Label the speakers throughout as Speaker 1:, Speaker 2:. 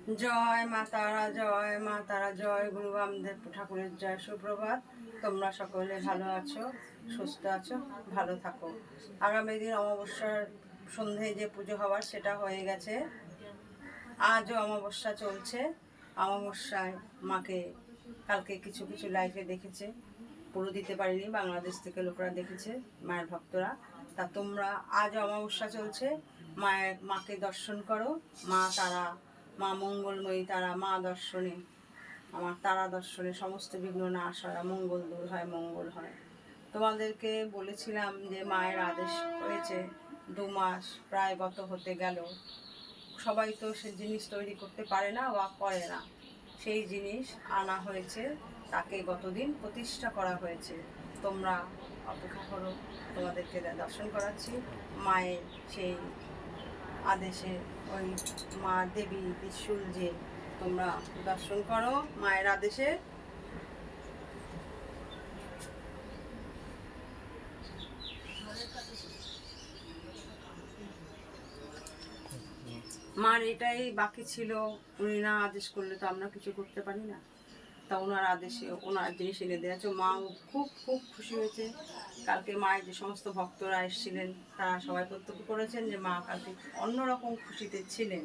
Speaker 1: জয় মা তারা, জয় মা তারা, জয় গুরু বামদেব ঠাকুরের জয়। সুপ্রভাত। তোমরা সকলে ভালো আছো, সুস্থ আছো, ভালো থাকো। আগামী দিন অমাবস্যার সন্ধ্যায় যে পুজো হওয়ার সেটা হয়ে গেছে। আজও অমাবস্যা চলছে। অমাবস্যায় মাকে কালকে কিছু কিছু লাইভে দেখেছে, পুরো দিতে পারিনি, বাংলাদেশ থেকে লোকরা দেখেছে, মায়ের ভক্তরা। তা তোমরা আজ অমাবস্যা চলছে, মাকে দর্শন করো। মা তারা, মা মঙ্গলময়ী তারা, মা দর্শনে, আমার তারা দর্শনে সমস্ত বিঘ্ন নাশ হয়, মঙ্গল দূর হয়, মঙ্গল হয়। তোমাদেরকে বলেছিলাম যে মায়ের আদেশ হয়েছে, 2 মাস প্রায় গত হতে গেল। সবাই তো সে জিনিস তৈরি করতে পারে না বা করে না, সেই জিনিস আনা হয়েছে, তাকে গতদিন প্রতিষ্ঠা করা হয়েছে। তোমরা অপেক্ষা করো, তোমাদেরকে দর্শন করাচ্ছি। মায়ের সেই আদেশে ওই মা দেবী ত্রিশূল যে, তোমরা দর্শন করো মায়ের আদেশে। মার এটাই বাকি ছিল, উনি না আদেশ করলে তো আমরা কিছু করতে পারি না। তা ওনার আদেশে ওনার জিনিস এনে দিয়েছে। মাও খুব খুব খুশি হয়েছে। কালকে মায়ের যে সমস্ত ভক্তরা এসেছিলেন তারা সবাই প্রত্যক্ষ করেছেন যে মা কালকে অন্যরকম খুশিতে ছিলেন।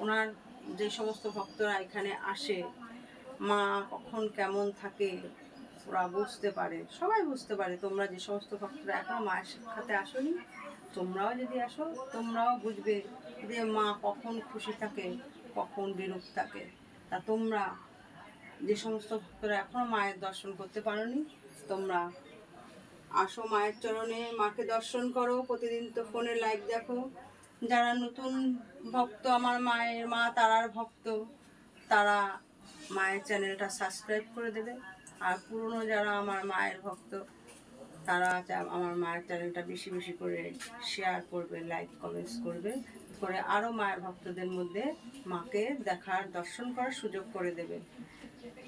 Speaker 1: ওনার যে সমস্ত ভক্তরা এখানে আসে, মা কখন কেমন থাকে ওরা বুঝতে পারে, সবাই বুঝতে পারে। তোমরা যে সমস্ত ভক্তরা এখনো মায়ের সাক্ষাতে আসোনি, তোমরাও যদি আসো তোমরাও বুঝবে যে মা কখন খুশি থাকে, কখন বিরূপ থাকে। তা তোমরা যে সমস্ত ভক্তরা এখনো মায়ের দর্শন করতে পারোনি, তোমরা আসো মায়ের চরণে, মাকে দর্শন করো। প্রতিদিন তো ফোনে লাইভ দেখো। যারা নতুন ভক্ত, আমার মায়ের, মা তারার ভক্ত, তারা মায়ের চ্যানেলটা সাবস্ক্রাইব করে দেবে। আর পুরনো যারা আমার মায়ের ভক্ত, তারা আমার মায়ের চ্যানেলটা বেশি বেশি করে শেয়ার করবে, লাইক কমেন্টস করবে, করে আরও মায়ের ভক্তদের মধ্যে মাকে দেখার, দর্শন করার সুযোগ করে দেবে।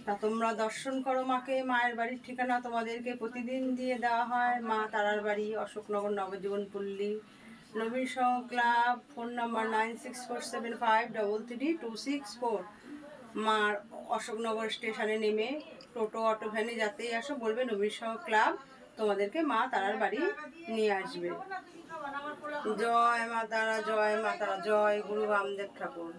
Speaker 1: তা তোমরা দর্শন করো মাকে। মায়ের বাড়ির ঠিকানা তোমাদেরকে প্রতিদিন দিয়ে দেওয়া হয়, মা তারার বাড়ি, অশোকনগর, নবজীবন পল্লী, নবীন সংঘ ক্লাব, ফোন নাম্বার 9647533264। মার অশোকনগর স্টেশনে নেমে টোটো অটো ভ্যানে যাতেই আসো, বলবে নবীন সংঘ ক্লাব, তোমাদেরকে মা তারার বাড়ি নিয়ে আসবে। জয় মা তারা, জয় মা তারা, জয় গুরু বামদেব ঠাকুর।